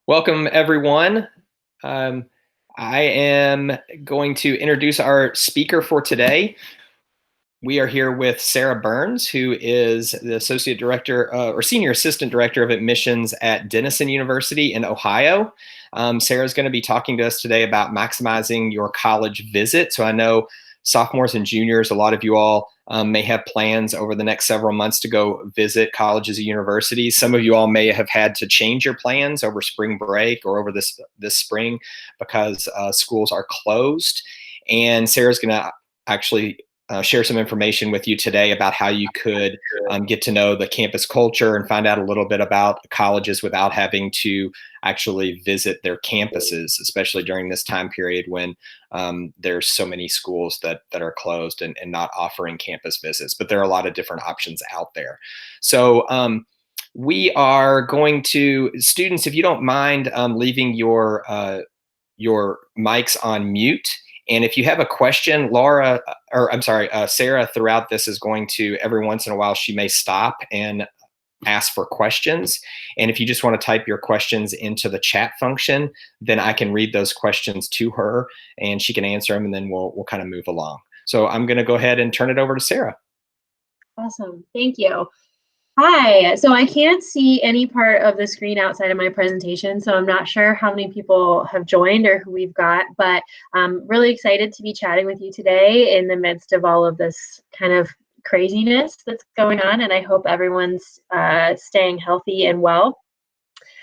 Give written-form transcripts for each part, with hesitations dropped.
Welcome, everyone. Um, I am going to introduce our speaker for today. We are here with Sarah Burns, who is the Associate Director or Senior Assistant Director of Admissions at Denison University in Ohio. Sarah's going to be talking to us today about maximizing your college visit. So I know sophomores and juniors, a lot of you all may have plans over the next several months to go visit colleges and universities. Some of you all may have had to change your plans over spring break or over this spring because schools are closed. And Sarah's going to actually share some information with you today about how you could get to know the campus culture and find out a little bit about colleges without having to actually visit their campuses, especially during this time period when there's so many schools that are closed and not offering campus visits. But there are a lot of different options out there. So we are going to, students, if you don't mind leaving your mics on mute. And if you have a question, Sarah throughout this is going to, every once in a while, she may stop and ask for questions. And if you just want to type your questions into the chat function, then I can read those questions to her and she can answer them, and then we'll kind of move along. So I'm going to go ahead and turn it over to Sarah. Awesome. Thank you. Hi. So I can't see any part of the screen outside of my presentation, so I'm not sure how many people have joined or who we've got, but I'm really excited to be chatting with you today in the midst of all of this kind of craziness that's going on, and I hope everyone's staying healthy and well.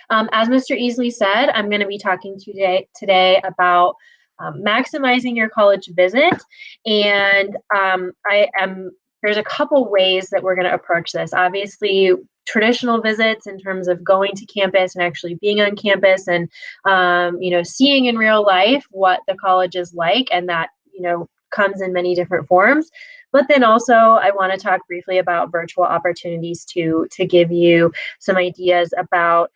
As Mr. Easley said, I'm going to be talking today about maximizing your college visit, and there's a couple ways that we're going to approach this. Obviously, traditional visits in terms of going to campus and actually being on campus and seeing in real life what the college is like, and that comes in many different forms. But then also I want to talk briefly about virtual opportunities to give you some ideas about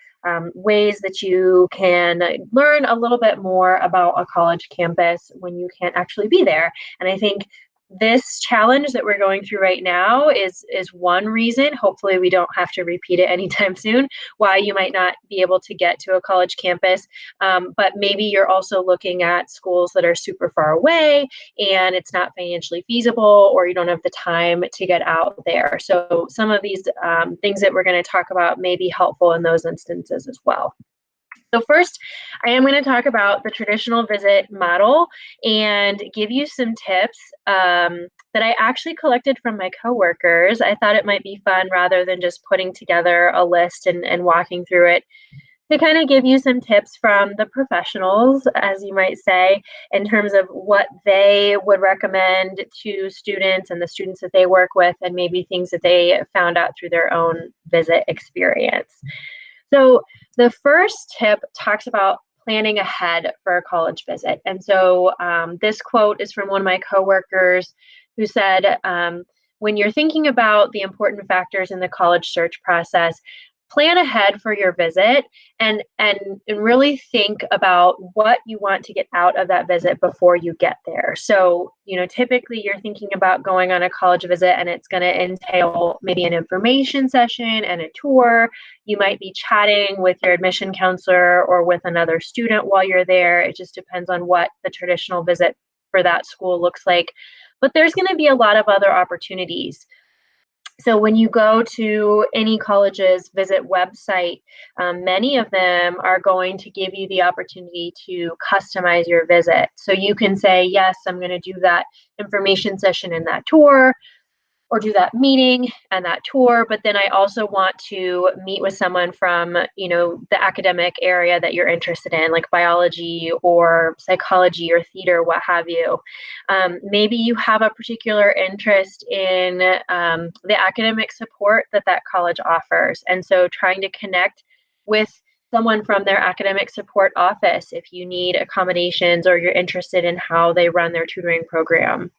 ways that you can learn a little bit more about a college campus when you can't actually be there. And I think this challenge that we're going through right now is one reason, hopefully we don't have to repeat it anytime soon, why you might not be able to get to a college campus. But maybe you're also looking at schools that are super far away and it's not financially feasible, or you don't have the time to get out there. So some of these things that we're going to talk about may be helpful in those instances as well. So first, I am going to talk about the traditional visit model and give you some tips that I actually collected from my coworkers. I thought it might be fun, rather than just putting together a list and walking through it, to kind of give you some tips from the professionals, as you might say, in terms of what they would recommend to students and the students that they work with, and maybe things that they found out through their own visit experience. So the first tip talks about planning ahead for a college visit. And so this quote is from one of my coworkers who said, when you're thinking about the important factors in the college search process, plan ahead for your visit and really think about what you want to get out of that visit before you get there. So, typically you're thinking about going on a college visit and it's going to entail maybe an information session and a tour. You might be chatting with your admission counselor or with another student while you're there. It just depends on what the traditional visit for that school looks like. But there's going to be a lot of other opportunities. So when you go to any college's visit website, many of them are going to give you the opportunity to customize your visit. So you can say, yes, I'm going to do that information session and that tour, or do that meeting and that tour, but then I also want to meet with someone from, the academic area that you're interested in, like biology or psychology or theater, what have you. Maybe you have a particular interest in the academic support that college offers. And so trying to connect with someone from their academic support office if you need accommodations or you're interested in how they run their tutoring program.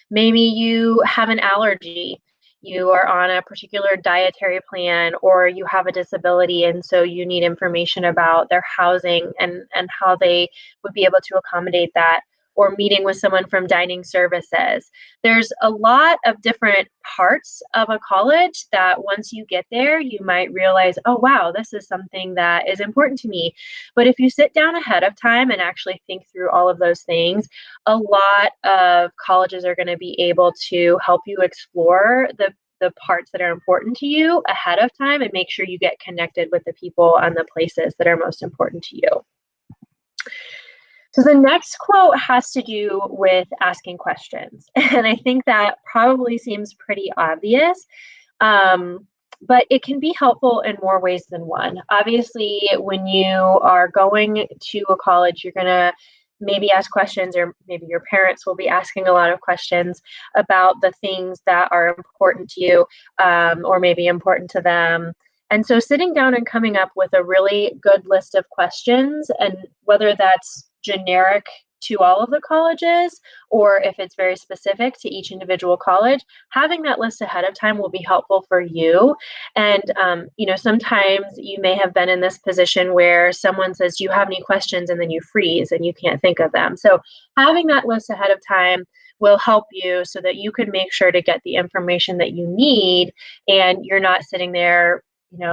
Maybe you have an allergy, you are on a particular dietary plan, or you have a disability, and so you need information about their housing and how they would be able to accommodate that. or meeting with someone from dining services. There's a lot of different parts of a college that once you get there, you might realize, oh, wow, this is something that is important to me. But if you sit down ahead of time and actually think through all of those things, a lot of colleges are going to be able to help you explore the parts that are important to you ahead of time and make sure you get connected with the people and the places that are most important to you. So the next quote has to do with asking questions. And I think that probably seems pretty obvious, but it can be helpful in more ways than one. Obviously, when you are going to a college, you're going to maybe ask questions, or maybe your parents will be asking a lot of questions about the things that are important to you, or maybe important to them. And so sitting down and coming up with a really good list of questions, and whether that's generic to all of the colleges, or if it's very specific to each individual college, having that list ahead of time will be helpful for you. And, sometimes you may have been in this position where someone says, do you have any questions? And then you freeze and you can't think of them. So having that list ahead of time will help you so that you can make sure to get the information that you need, and you're not sitting there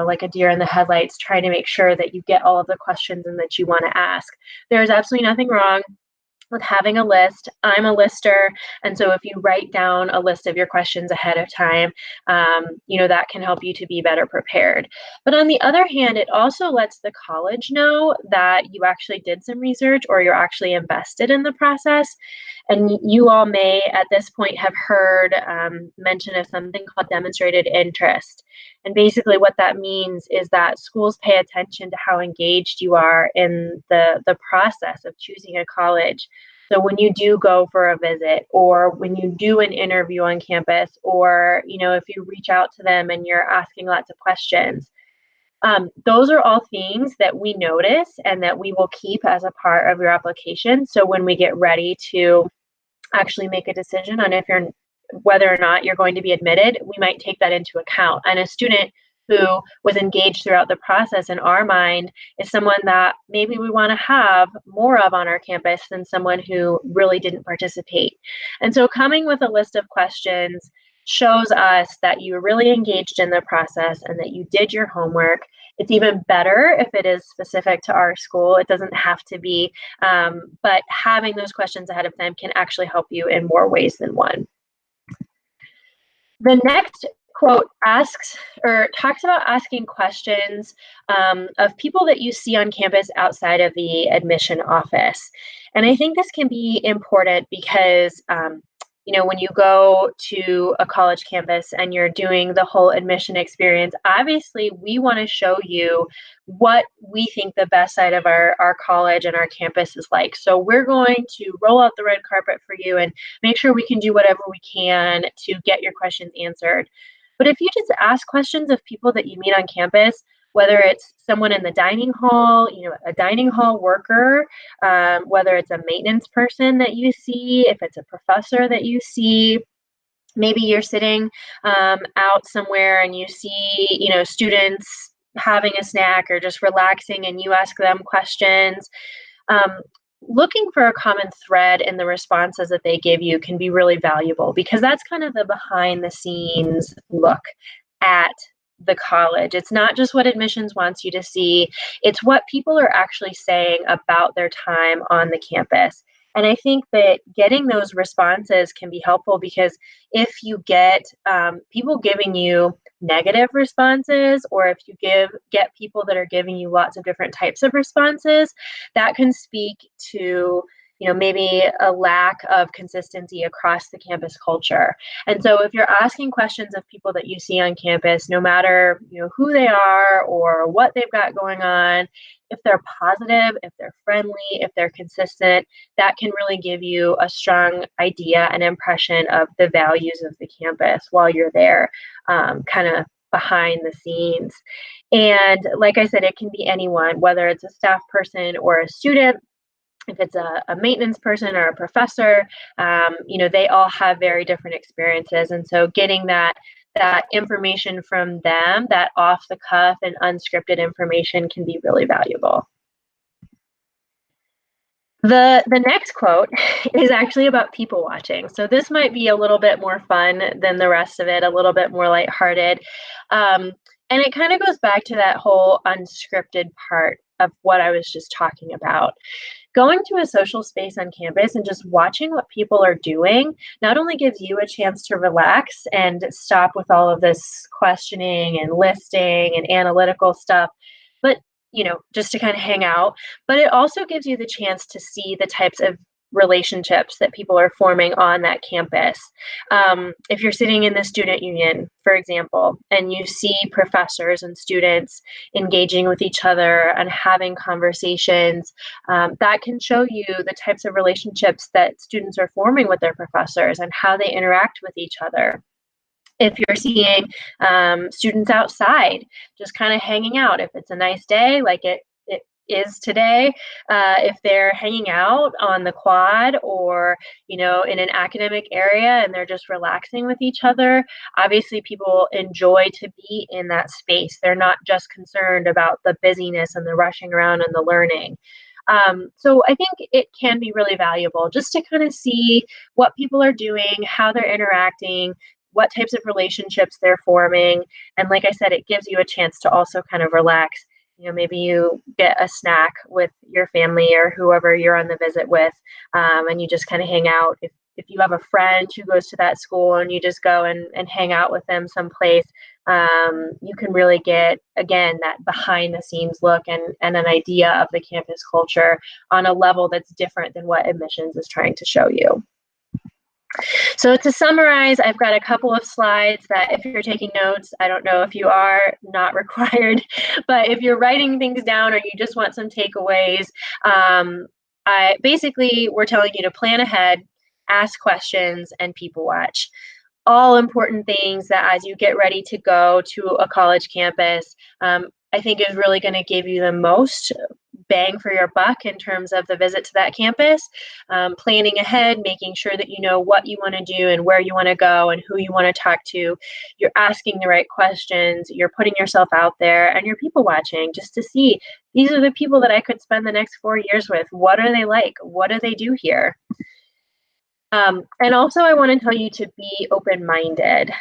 like a deer in the headlights, trying to make sure that you get all of the questions and that you want to ask. There's absolutely nothing wrong with having a list. I'm a lister, and so if you write down a list of your questions ahead of time, that can help you to be better prepared. But on the other hand, it also lets the college know that you actually did some research, or you're actually invested in the process. And you all may, at this point, have heard mention of something called demonstrated interest. And basically what that means is that schools pay attention to how engaged you are in the process of choosing a college. So when you do go for a visit, or when you do an interview on campus, or if you reach out to them and you're asking lots of questions, those are all things that we notice and that we will keep as a part of your application. So when we get ready to actually make a decision on whether or not you're going to be admitted, we might take that into account. And a student who was engaged throughout the process, in our mind, is someone that maybe we want to have more of on our campus than someone who really didn't participate. And so coming with a list of questions shows us that you were really engaged in the process and that you did your homework. It's even better if it is specific to our school. It doesn't have to be, but having those questions ahead of time can actually help you in more ways than one. The next quote talks about asking questions of people that you see on campus outside of the admission office. And I think this can be important because when you go to a college campus and you're doing the whole admission experience, obviously we want to show you what we think the best side of our college and our campus is like. So we're going to roll out the red carpet for you and make sure we can do whatever we can to get your questions answered. But if you just ask questions of people that you meet on campus, whether it's someone in the dining hall, a dining hall worker, whether it's a maintenance person that you see, if it's a professor that you see, maybe you're sitting out somewhere and you see, students having a snack or just relaxing, and you ask them questions. Looking for a common thread in the responses that they give you can be really valuable, because that's kind of the behind the scenes look at the college. It's not just what admissions wants you to see, it's what people are actually saying about their time on the campus. And I think that getting those responses can be helpful, because if you get people giving you negative responses, or if you get people that are giving you lots of different types of responses, that can speak to maybe a lack of consistency across the campus culture. And so if you're asking questions of people that you see on campus, no matter who they are or what they've got going on, if they're positive, if they're friendly, if they're consistent, that can really give you a strong idea and impression of the values of the campus while you're there, kind of behind the scenes. And like I said, it can be anyone, whether it's a staff person or a student. If it's a maintenance person or a professor, they all have very different experiences. And so getting that information from them, that off the cuff and unscripted information, can be really valuable. The next quote is actually about people watching. So this might be a little bit more fun than the rest of it, a little bit more lighthearted. And it kind of goes back to that whole unscripted part of what I was just talking about. Going to a social space on campus and just watching what people are doing not only gives you a chance to relax and stop with all of this questioning and listing and analytical stuff, but just to kind of hang out, but it also gives you the chance to see the types of relationships that people are forming on that campus. If you're sitting in the student union, for example, and you see professors and students engaging with each other and having conversations, that can show you the types of relationships that students are forming with their professors and how they interact with each other. If you're seeing students outside just kind of hanging out, if it's a nice day like it is today, if they're hanging out on the quad or in an academic area and they're just relaxing with each other, obviously people enjoy to be in that space. They're not just concerned about the busyness and the rushing around and the learning. So I think it can be really valuable just to kind of see what people are doing, how they're interacting, what types of relationships they're forming. And like I said, it gives you a chance to also kind of relax. Maybe you get a snack with your family or whoever you're on the visit with, and you just kind of hang out. If you have a friend who goes to that school and you just go and hang out with them someplace, you can really get, again, that behind the scenes look and an idea of the campus culture on a level that's different than what admissions is trying to show you. So to summarize, I've got a couple of slides that if you're taking notes, I don't know if you are, not required, but if you're writing things down or you just want some takeaways, we're telling you to plan ahead, ask questions, and people watch. All important things that as you get ready to go to a college campus, I think is really going to give you the most bang for your buck in terms of the visit to that campus. Planning ahead, making sure that you know what you want to do and where you want to go and who you want to talk to. You're asking the right questions, you're putting yourself out there, and you're people watching just to see, these are the people that I could spend the next 4 years with. What are they like? What do they do here? And also, I want to tell you to be open-minded.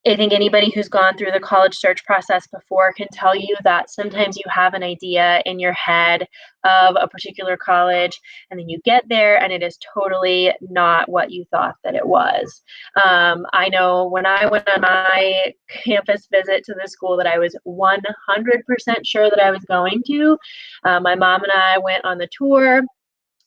I think anybody who's gone through the college search process before can tell you that sometimes you have an idea in your head of a particular college, and then you get there and it is totally not what you thought that it was. I know when I went on my campus visit to the school that I was 100% sure that I was going to, my mom and I went on the tour. And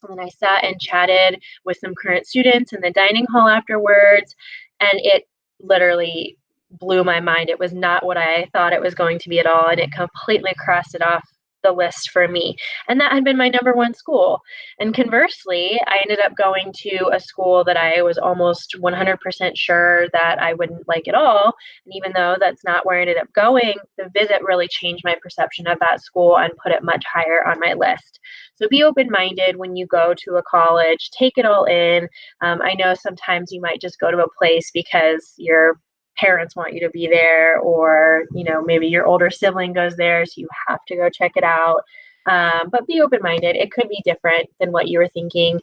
then I sat and chatted with some current students in the dining hall afterwards, and it literally blew my mind. It was not what I thought it was going to be at all, and it completely crossed it off the list for me. And that had been my number one school. And conversely, I ended up going to a school that I was almost 100% sure that I wouldn't like at all. And even though that's not where I ended up going, the visit really changed my perception of that school and put it much higher on my list. So be open-minded when you go to a college, take it all in. I know sometimes you might just go to a place because your parents want you to be there, or maybe your older sibling goes there, so you have to go check it out. But be open-minded. It could be different than what you were thinking.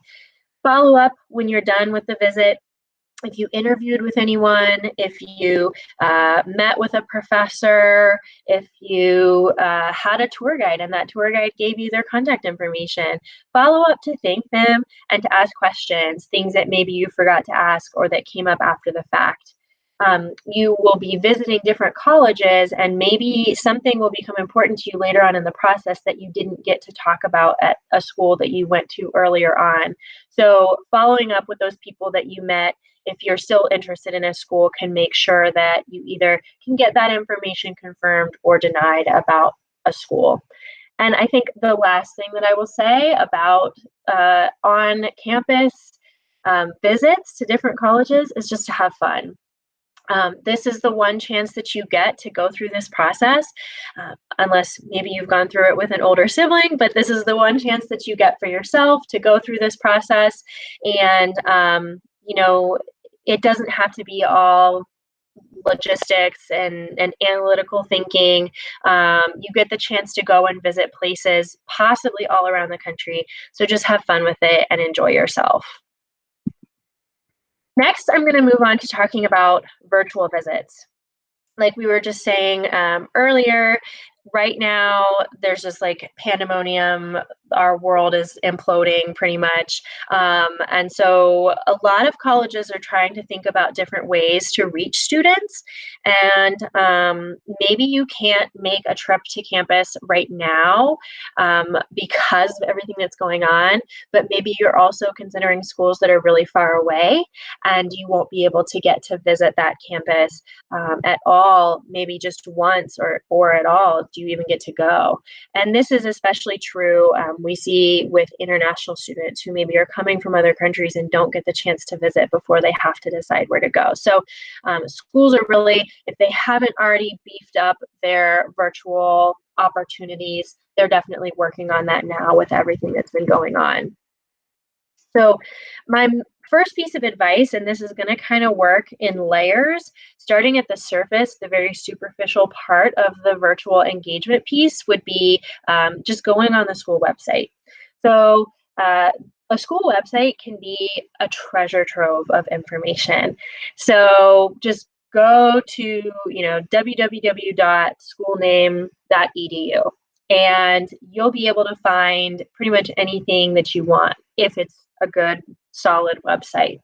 Follow up when you're done with the visit. If you interviewed with anyone, if you met with a professor, if you had a tour guide and that tour guide gave you their contact information, follow up to thank them and to ask questions, things that maybe you forgot to ask or that came up after the fact. You will be visiting different colleges, and maybe something will become important to you later on in the process that you didn't get to talk about at a school that you went to earlier on. So following up with those people that you met, if you're still interested in a school, can make sure that you either can get that information confirmed or denied about a school. And I think the last thing that I will say about on-campus visits to different colleges is just to have fun. This is the one chance that you get to go through this process, unless maybe you've gone through it with an older sibling, but this is the one chance that you get for yourself to go through this process. And, it doesn't have to be all logistics and analytical thinking. You get the chance to go and visit places possibly all around the country. So just have fun with it and enjoy yourself. Next, I'm going to move on to talking about virtual visits. Like we were just saying earlier, right now there's just like pandemonium. Our world is imploding pretty much. And so a lot of colleges are trying to think about different ways to reach students. And maybe you can't make a trip to campus right now because of everything that's going on, but maybe you're also considering schools that are really far away and you won't be able to get to visit that campus at all, maybe just once or at all, do you even get to go? And this is especially true, we see with international students who maybe are coming from other countries and don't get the chance to visit before they have to decide where to go. So schools are really, if they haven't already beefed up their virtual opportunities, they're definitely working on that now with everything that's been going on. So my first piece of advice, and this is going to kind of work in layers, starting at the surface, the very superficial part of the virtual engagement piece would be just going on the school website. So a school website can be a treasure trove of information. So just go to, www.schoolname.edu and you'll be able to find pretty much anything that you want if it's a good, solid website.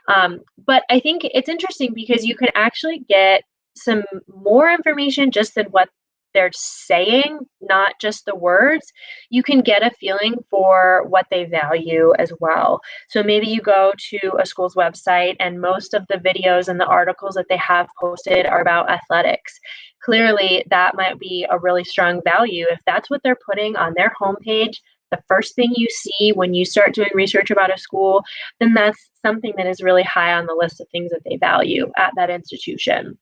But I think it's interesting because you can actually get some more information just than what they're saying, not just the words. You can get a feeling for what they value as well. So maybe you go to a school's website and most of the videos and the articles that they have posted are about athletics. Clearly, that might be a really strong value. If that's what they're putting on their homepage, the first thing you see when you start doing research about a school, then that's something that is really high on the list of things that they value at that institution.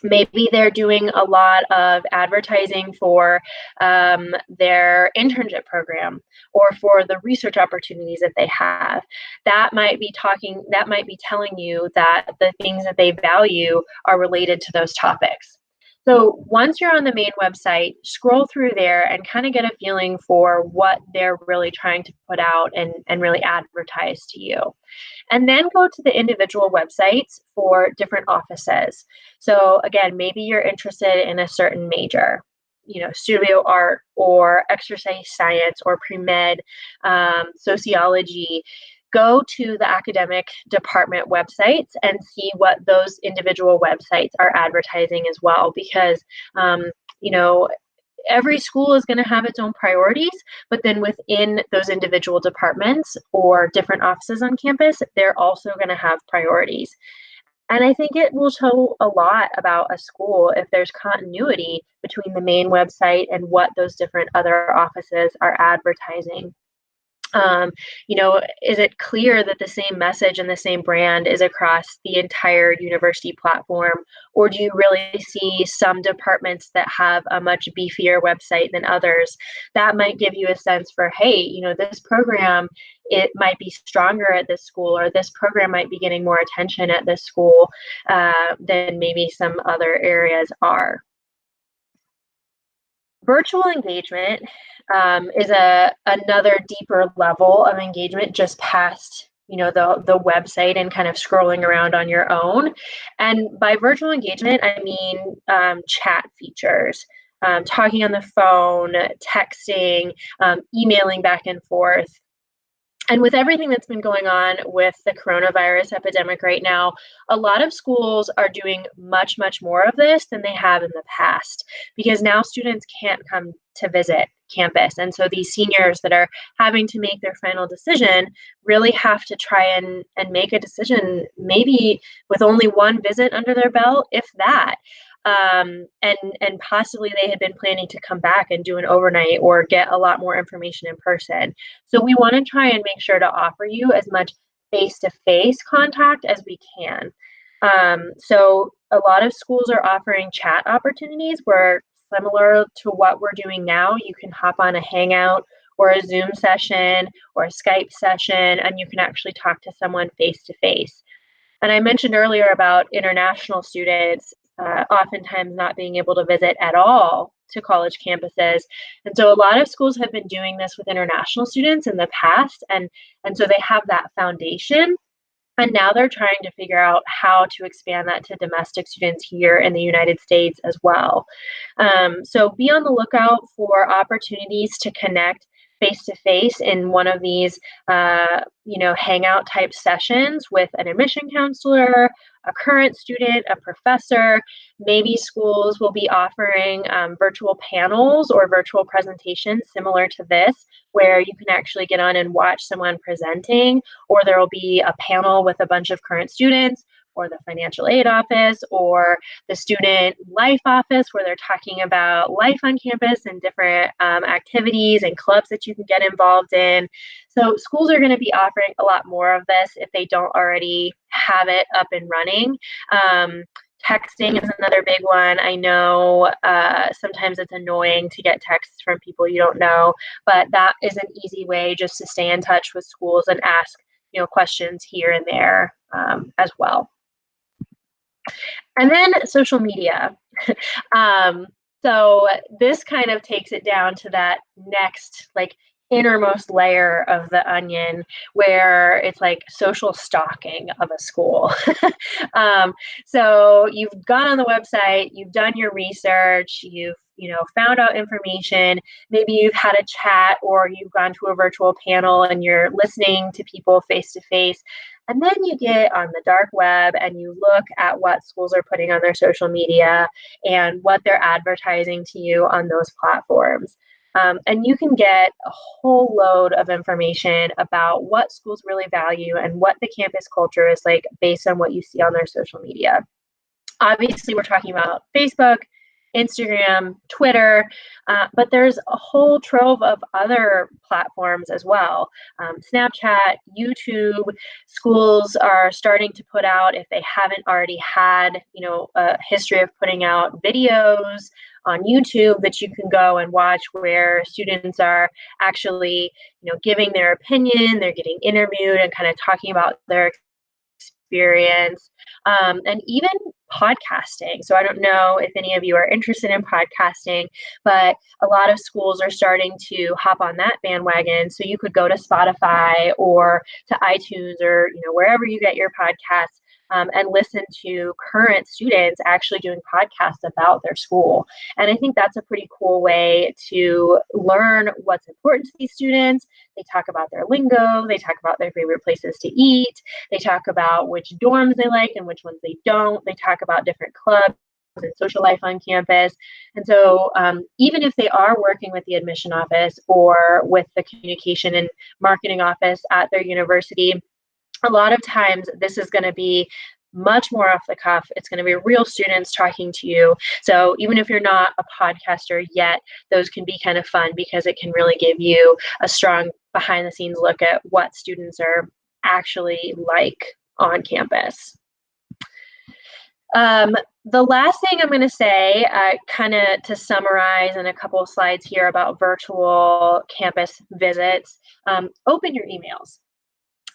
Maybe they're doing a lot of advertising for their internship program or for the research opportunities that they have. That might be telling you that the things that they value are related to those topics. So once you're on the main website, scroll through there and kind of get a feeling for what they're really trying to put out and really advertise to you. And then go to the individual websites for different offices. So again, maybe you're interested in a certain major, studio art or exercise science or pre-med, sociology. Go to the academic department websites and see what those individual websites are advertising as well, because every school is going to have its own priorities, but then within those individual departments or different offices on campus, they're also going to have priorities. And I think it will tell a lot about a school if there's continuity between the main website and what those different other offices are advertising. Is it clear that the same message and the same brand is across the entire university platform? Or do you really see some departments that have a much beefier website than others? That might give you a sense for, hey, this program, it might be stronger at this school, or this program might be getting more attention at this school than maybe some other areas are. Virtual engagement is another deeper level of engagement just past the website and kind of scrolling around on your own. And by virtual engagement, I mean chat features, talking on the phone, texting, emailing back and forth. And with everything that's been going on with the coronavirus epidemic right now, a lot of schools are doing much, much more of this than they have in the past, because now students can't come to visit campus. And so these seniors that are having to make their final decision really have to try and make a decision, maybe with only one visit under their belt, if that. And possibly they had been planning to come back and do an overnight or get a lot more information in person. So we want to try and make sure to offer you as much face-to-face contact as we can. So a lot of schools are offering chat opportunities where, similar to what we're doing now, you can hop on a Hangout or a Zoom session or a Skype session, and you can actually talk to someone face-to-face. And I mentioned earlier about international students oftentimes not being able to visit at all to college campuses. And so a lot of schools have been doing this with international students in the past, and so they have that foundation. And now they're trying to figure out how to expand that to domestic students here in the United States as well. So be on the lookout for opportunities to connect face to face in one of these, hangout type sessions with an admission counselor, a current student, a professor. Maybe schools will be offering virtual panels or virtual presentations similar to this, where you can actually get on and watch someone presenting, or there will be a panel with a bunch of current students, or the financial aid office, or the student life office, where they're talking about life on campus and different activities and clubs that you can get involved in. So schools are going to be offering a lot more of this if they don't already have it up and running. Texting is another big one. I know sometimes it's annoying to get texts from people you don't know, but that is an easy way just to stay in touch with schools and ask questions here and there as well. And then social media. So this kind of takes it down to that next, innermost layer of the onion, where it's like social stalking of a school. So you've gone on the website, you've done your research, you've found out information. Maybe you've had a chat, or you've gone to a virtual panel and you're listening to people face to face. And then you get on the dark web and you look at what schools are putting on their social media and what they're advertising to you on those platforms. And you can get a whole load of information about what schools really value and what the campus culture is like based on what you see on their social media. Obviously, we're talking about Facebook, Instagram, Twitter, but there's a whole trove of other platforms as well. Snapchat, YouTube. Schools are starting to put out, if they haven't already had, a history of putting out videos on YouTube that you can go and watch, where students are actually, giving their opinion, they're getting interviewed and kind of talking about their experience, and even podcasting. So I don't know if any of you are interested in podcasting, but a lot of schools are starting to hop on that bandwagon. So you could go to Spotify or to iTunes, or wherever you get your podcasts, and listen to current students actually doing podcasts about their school. And I think that's a pretty cool way to learn what's important to these students. They talk about their lingo, they talk about their favorite places to eat, they talk about which dorms they like and which ones they don't, they talk about different clubs and social life on campus. And so even if they are working with the admission office or with the communication and marketing office at their university, a lot of times this is going to be much more off the cuff. It's going to be real students talking to you. So even if you're not a podcaster yet, those can be kind of fun, because it can really give you a strong behind the scenes look at what students are actually like on campus. The last thing I'm going to say, kind of to summarize in a couple of slides here about virtual campus visits, open your emails.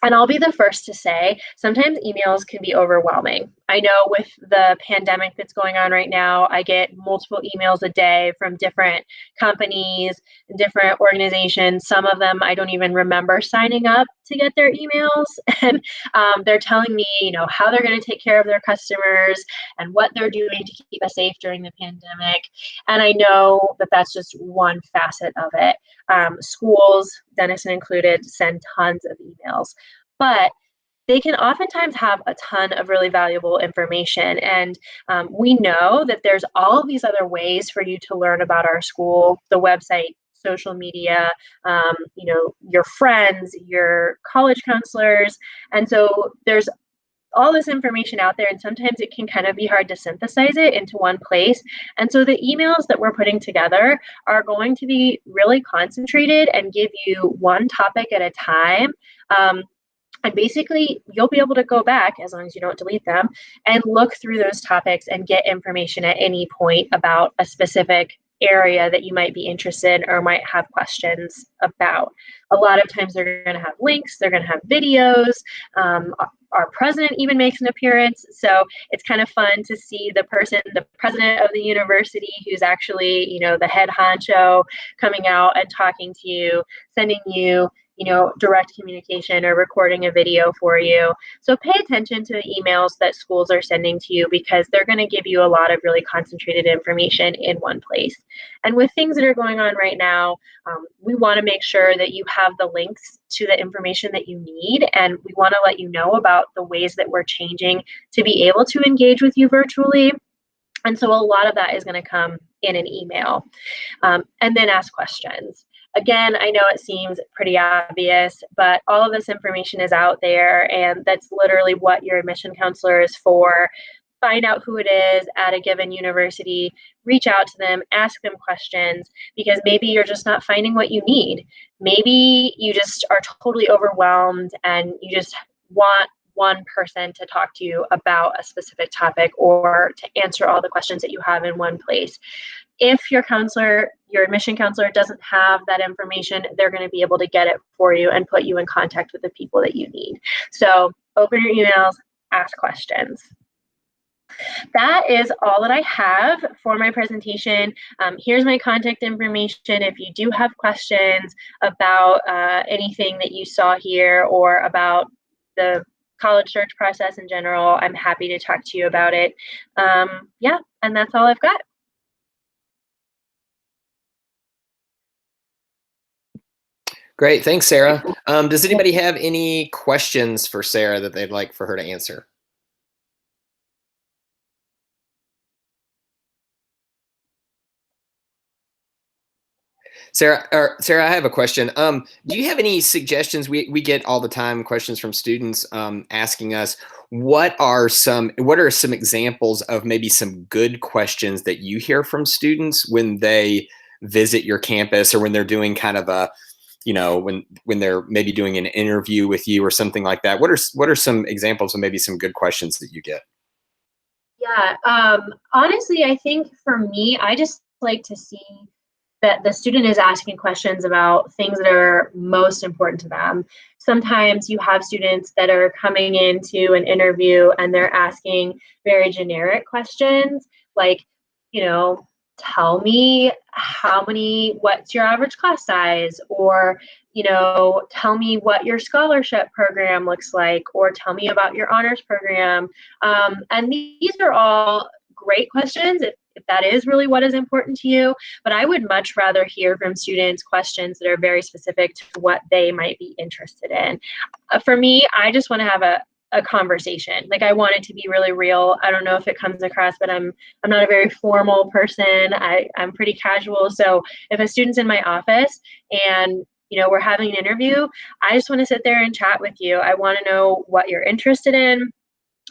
And I'll be the first to say, sometimes emails can be overwhelming. I know with the pandemic that's going on right now, I get multiple emails a day from different companies, different organizations. Some of them I don't even remember signing up to get their emails. And they're telling me, how they're going to take care of their customers and what they're doing to keep us safe during the pandemic. And I know that that's just one facet of it. Schools, Denison included, send tons of emails, but they can oftentimes have a ton of really valuable information. And we know that there's all of these other ways for you to learn about our school: the website, social media, your friends, your college counselors. And so there's all this information out there, and sometimes it can kind of be hard to synthesize it into one place. And so the emails that we're putting together are going to be really concentrated and give you one topic at a time. And basically, you'll be able to go back, as long as you don't delete them, and look through those topics and get information at any point about a specific area that you might be interested or might have questions about. A lot of times they're going to have links, they're going to have videos. our president even makes an appearance. So it's kind of fun to see the president of the university, who's actually, the head honcho, coming out and talking to you, sending you, direct communication or recording a video for you. So pay attention to the emails that schools are sending to you, because they're going to give you a lot of really concentrated information in one place. And with things that are going on right now, we want to make sure that you have the links to the information that you need. And we want to let you know about the ways that we're changing to be able to engage with you virtually. And so a lot of that is going to come in an email. And then ask questions. Again, I know it seems pretty obvious, but all of this information is out there, and that's literally what your admission counselor is for. Find out who it is at a given university, reach out to them, ask them questions, because maybe you're just not finding what you need. Maybe you just are totally overwhelmed and you just want one person to talk to you about a specific topic, or to answer all the questions that you have in one place. If your admission counselor doesn't have that information, they're going to be able to get it for you and put you in contact with the people that you need. So open your emails, ask questions. That is all that I have for my presentation. Here's my contact information. If you do have questions about anything that you saw here, or about the college search process in general, I'm happy to talk to you about it. Yeah, and that's all I've got. Great, thanks, Sarah. Does anybody have any questions for Sarah that they'd like for her to answer? Sarah, I have a question. Do you have any suggestions? We get all the time questions from students asking us, what are some examples of maybe some good questions that you hear from students when they visit your campus, or when they're doing kind of a, when they're maybe doing an interview with you or something like that? What are some examples of maybe some good questions that you get? Yeah, honestly, I think for me, I just like to see that the student is asking questions about things that are most important to them. Sometimes you have students that are coming into an interview and they're asking very generic questions, like, tell me what's your average class size, or, tell me what your scholarship program looks like, or tell me about your honors program. And these are all great questions if that is really what is important to you. But I would much rather hear from students questions that are very specific to what they might be interested in. For me, I just want to have a conversation. Like, I want it to be really real. I don't know if it comes across, but I'm not a very formal person. I'm pretty casual. So if a student's in my office and we're having an interview, I just want to sit there and chat with you. I want to know what you're interested in.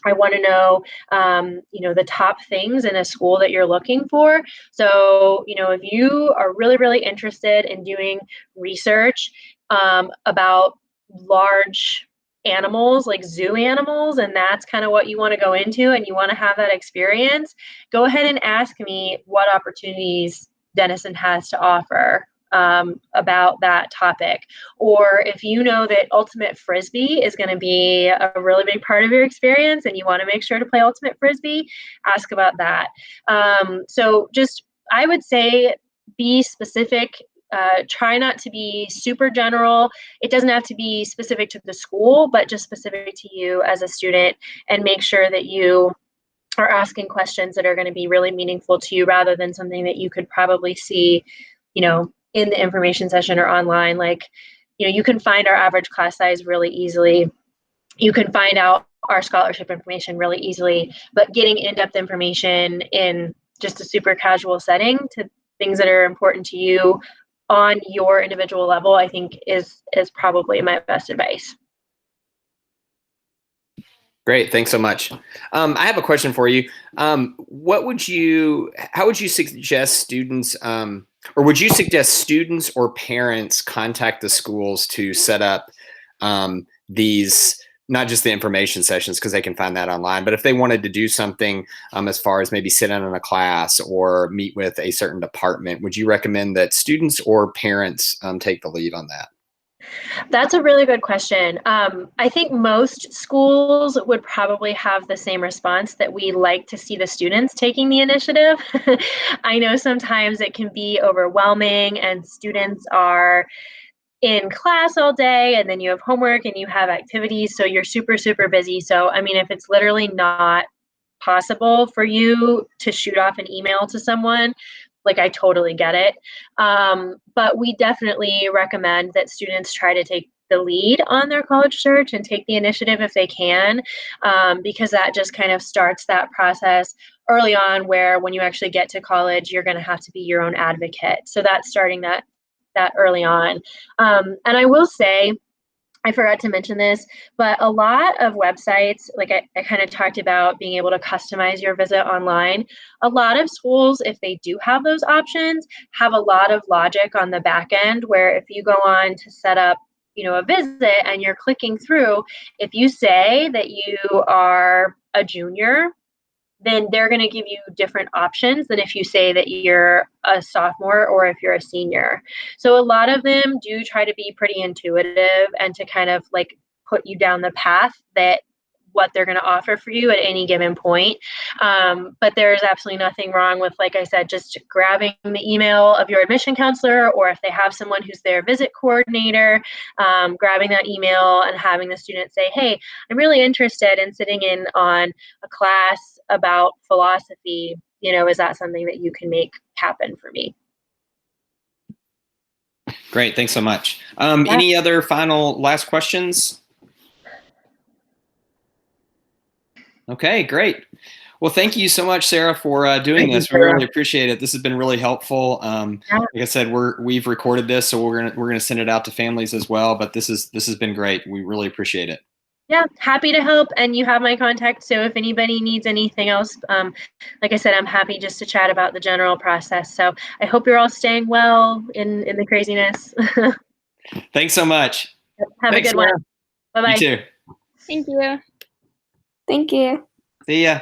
I want to know, the top things in a school that you're looking for. So, if you are really, really interested in doing research about large animals, like zoo animals, and that's kind of what you want to go into, and you want to have that experience, go ahead and ask me what opportunities Denison has to offer about that topic. Or if you know that ultimate frisbee is going to be a really big part of your experience and you want to make sure to play ultimate frisbee, ask about that. So just, I would say, be specific. Try not to be super general. It doesn't have to be specific to the school, but just specific to you as a student, and make sure that you are asking questions that are going to be really meaningful to you, rather than something that you could probably see, in the information session or online. Like, you can find our average class size really easily. You can find out our scholarship information really easily, but getting in-depth information in just a super casual setting to things that are important to you on your individual level, I think is probably my best advice. Great, thanks so much. I have a question for you. How would you suggest students, or would you suggest students or parents contact the schools to set up these, not just the information sessions, because they can find that online, but if they wanted to do something as far as maybe sit in on a class or meet with a certain department, would you recommend that students or parents take the lead on that? That's a really good question. I think most schools would probably have the same response, that we like to see the students taking the initiative. I know sometimes it can be overwhelming and students are in class all day and then you have homework and you have activities, so you're super, super busy. So, I mean, if it's literally not possible for you to shoot off an email to someone, like, I totally get it. But we definitely recommend that students try to take the lead on their college search and take the initiative if they can, because that just kind of starts that process early on, where when you actually get to college, you're going to have to be your own advocate. So that's starting that early on. And I will say, I forgot to mention this, but a lot of websites, like I kind of talked about being able to customize your visit online. A lot of schools, if they do have those options, have a lot of logic on the back end, where if you go on to set up, a visit and you're clicking through, if you say that you are a junior, then they're going to give you different options than if you say that you're a sophomore or if you're a senior. So a lot of them do try to be pretty intuitive and to kind of like put you down the path that what they're going to offer for you at any given point. But there is absolutely nothing wrong with, like I said, just grabbing the email of your admission counselor, or if they have someone who's their visit coordinator, grabbing that email and having the student say, hey, I'm really interested in sitting in on a class about philosophy. Is that something that you can make happen for me? Great. Thanks so much. Yeah. Any other final last questions? Okay, great. Well, thank you so much, Sarah, for doing this. We really appreciate it. This has been really helpful. Like I said, we've recorded this, so we're gonna send it out to families as well. But this has been great. We really appreciate it. Yeah, happy to help, and you have my contact. So if anybody needs anything else, like I said, I'm happy just to chat about the general process. So I hope you're all staying well in the craziness. Thanks so much. Have a good one. Bye bye. You too. Thank you. Thank you. See ya.